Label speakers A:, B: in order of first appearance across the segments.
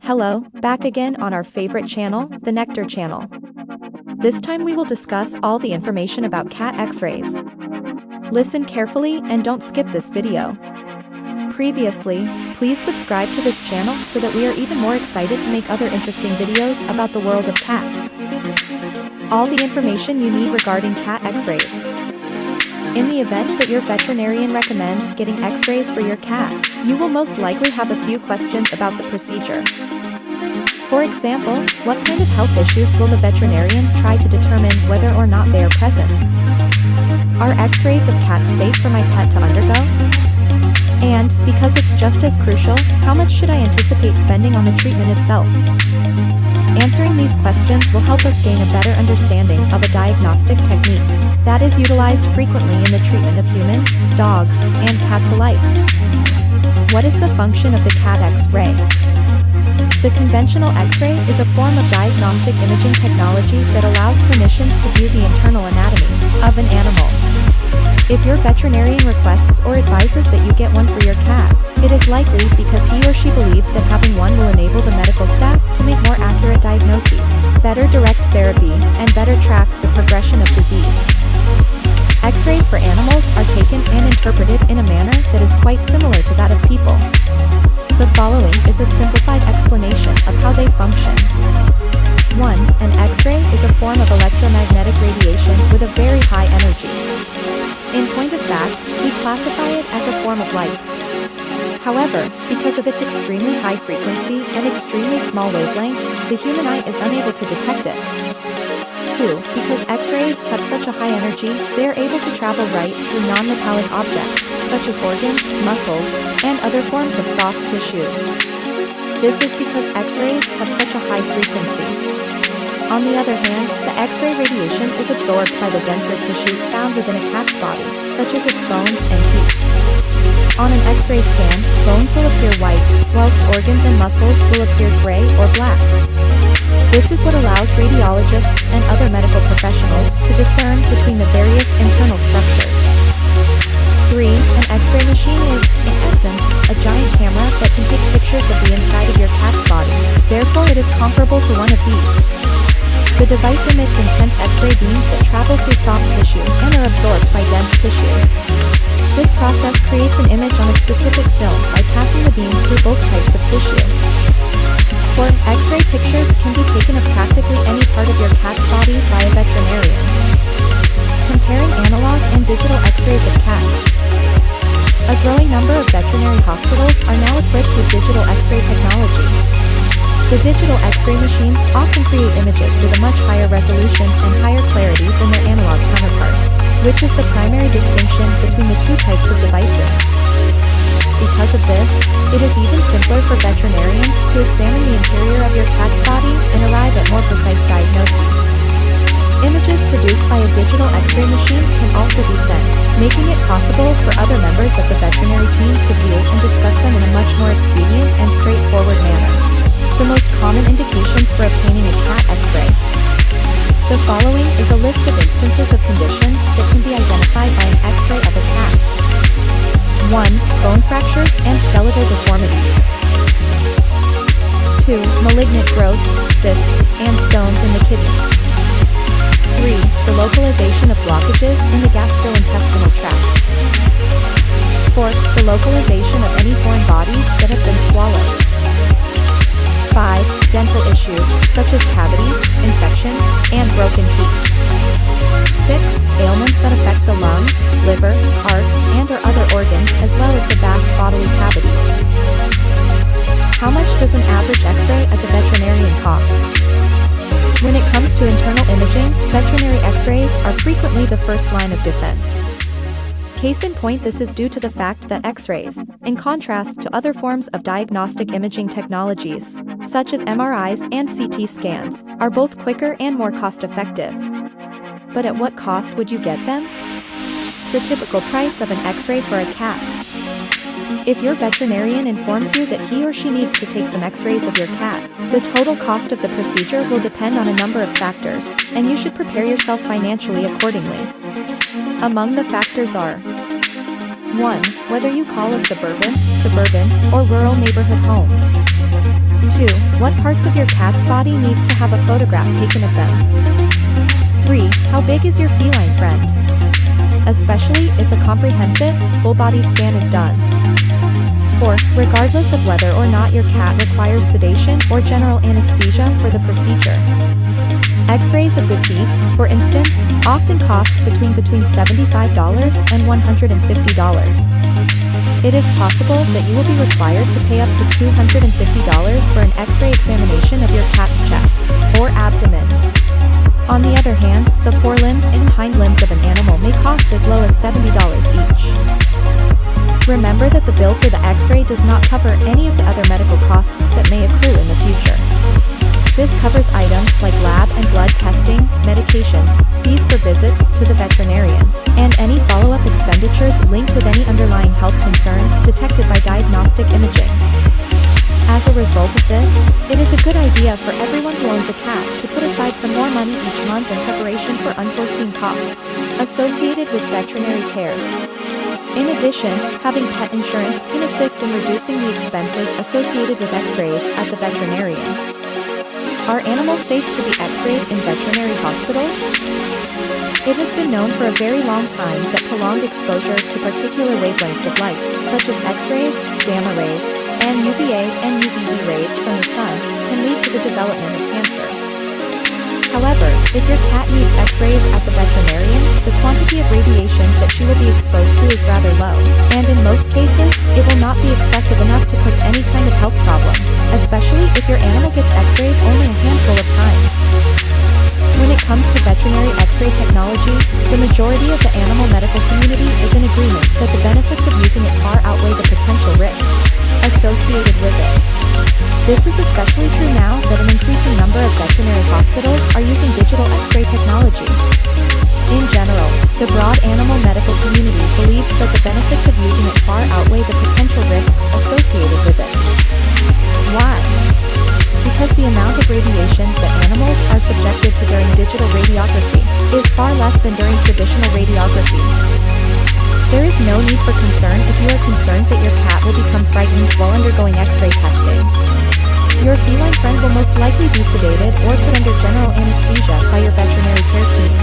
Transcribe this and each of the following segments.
A: Hello, back again on our favorite channel, the Nectar channel. This time we will discuss all the information about cat x-rays. Listen carefully and don't skip this video. Previously, please subscribe to this channel so that we are even more excited to make other interesting videos about the world of cats. All the information you need regarding cat x-rays. In the event that your veterinarian recommends getting x-rays for your cat, you will most likely have a few questions about the procedure. For example, what kind of health issues will the veterinarian try to determine whether or not they are present? Are x-rays of cats safe for my pet to undergo? And, because it's just as crucial, how much should I anticipate spending on the treatment itself? Answering these questions will help us gain a better understanding of a diagnostic technique that is utilized frequently in the treatment of humans, dogs, and cats alike. What is the function of the cat X-ray? The conventional X-ray is a form of diagnostic imaging technology that allows clinicians to view the internal anatomy of an animal. If your veterinarian requests or advises that you get one for your cat, it is likely because he or she believes that having one will enable the medical staff to make more accurate diagnoses, better direct therapy, and better track the progression of disease. X-rays for animals are taken and interpreted in a manner that is quite similar to that of people. The following is a simplified explanation of how they function. 1. An X-ray is a form of electromagnetic radiation with a very high energy. In point of fact, we classify it as a form of light. However, because of its extremely high frequency and extremely small wavelength, the human eye is unable to detect it. 2. Because X-rays have such a high energy, they are able to travel right through non-metallic objects, such as organs, muscles, and other forms of soft tissues. This is because X-rays have such a high frequency. On the other hand, the X-ray radiation is absorbed by the denser tissues found within a cat's body, such as its bones and teeth. On an X-ray scan, bones will appear white, whilst organs and muscles will appear gray or black. This is what allows radiologists and other medical professionals to discern between the various internal structures. 3. An X-ray machine is, in essence, a giant camera that can take pictures of the inside of your cat's body. Therefore, it is comparable to one of these. The device emits intense X-ray beams that travel through soft tissue and are absorbed by dense tissue. This process creates an image on a specific film by passing the beams through both types of tissue. 4. X-ray pictures can be taken of practically any part of your cat's body by a veterinarian. Comparing analog and digital X-rays of cats. A growing number of veterinary hospitals are now equipped with digital X-ray technology. The digital X-ray machines often create images with a much higher resolution and higher clarity than their analog counterparts, which is the primary distinction between the two types of devices. Because of this, it is even simpler for veterinarians to examine the interior of your cat's body and arrive at more precise diagnoses. Images produced by a digital X-ray machine can also be sent, making it possible for other members of the veterinary team to view and discuss them in a much more expedient and straightforward manner. The most common indications for obtaining a cat X-ray. The following is a list of instances of conditions that can be identified by an X-ray of a cat. 1. Bone fractures and skeletal deformities. 2. Malignant growths, cysts, and stones in the kidneys. 3. The localization of blockages in the gastrointestinal tract. 4. The localization of any foreign bodies that have been swallowed. 5. Dental issues, such as cavities, infections, and broken teeth. 6. Ailments that affect the lungs, liver, heart, and/or other organs as well as the vast bodily cavities. How much does an average X-ray at the veterinarian cost? When it comes to internal imaging, veterinary X-rays are frequently the first line of defense. Case in point, this is due to the fact that X-rays, in contrast to other forms of diagnostic imaging technologies, such as MRIs and CT scans, are both quicker and more cost-effective. But at what cost would you get them? The typical price of an X-ray for a cat. If your veterinarian informs you that he or she needs to take some X-rays of your cat, the total cost of the procedure will depend on a number of factors, and you should prepare yourself financially accordingly. Among the factors are 1. Whether you call a suburban, or rural neighborhood home. 2. What parts of your cat's body needs to have a photograph taken of them? 3. How big is your feline friend? Especially if a comprehensive, full-body scan is done. 4. Regardless of whether or not your cat requires sedation or general anesthesia for the procedure. X-rays of the teeth, for instance, often cost between $75 and $150. It is possible that you will be required to pay up to $250 for an X-ray examination of your cat's chest or abdomen. On the other hand, the forelimbs and hind limbs of an animal may cost as low as $70 each. Remember that the bill for the X-ray does not cover any of the other medical costs that may accrue in the future. This covers items like lab and blood testing, medications, fees for visits to the veterinarian, and any follow-up expenditures linked with any underlying health concerns detected by diagnostic imaging. As a result of this, it is a good idea for everyone who owns a cat to put aside some more money each month in preparation for unforeseen costs associated with veterinary care. In addition, having pet insurance can assist in reducing the expenses associated with X-rays at the veterinarian. Are animals safe to be X-rayed in veterinary hospitals? It has been known for a very long time that prolonged exposure to particular wavelengths of light, such as X-rays, gamma rays, and UVA and UVB rays from the sun, can lead to the development of cancer. However, if your cat needs X-rays at the veterinarian, the quantity of radiation that she will be exposed to is rather low, and in most cases, it will not be excessive enough to cause any kind of health problem, especially if your animal gets X-rays only a handful of times. When it comes to veterinary X-ray technology, the majority of the animal medical community is in agreement that the benefits of using it far outweigh the potential risks associated with it. This is especially true now that an increasing number of veterinary hospitals are using digital X-ray technology. In general, the broad animal medical community believes that the benefits of using it far outweigh the potential risks associated with it. Why? Because the amount of radiation that animals are subjected to during digital radiography is far less than during traditional radiography. There is no need for concern if you are concerned that your cat will become frightened while undergoing X-ray testing. Your feline friend will most likely be sedated or put under general anesthesia by your veterinary care team.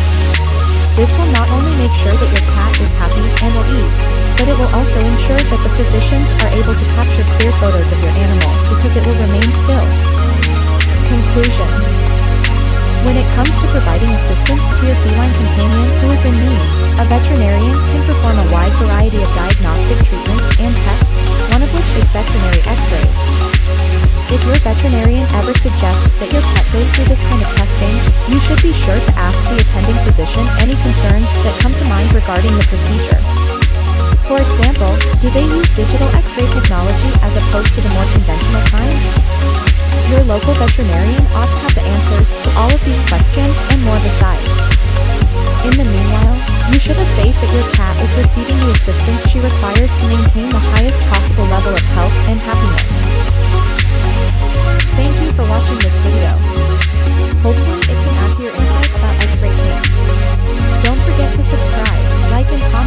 A: This will not only make sure that your cat is happy and at ease, but it will also ensure that the physicians are able to capture clear photos of your animal because it will remain still. Conclusion. When it comes to providing assistance to your feline companion who is in need, a veterinarian can perform a wide variety of diagnostic treatments and tests, one of which is veterinary X-rays. If your veterinarian ever suggests that your pet goes through this kind of testing, you should be sure to ask the attending physician any concerns that come to mind regarding the procedure. For example, do they use digital X-ray technology as opposed to the more conventional kind? Your local veterinarian ought to have the answers to all of these questions and more besides. In the meanwhile, you should have faith that your cat is receiving the assistance she requires to maintain the highest possible level of health and happiness. Thank you for watching this video. Hopefully it can add to your insight about X-ray care. Don't forget to subscribe, like and comment.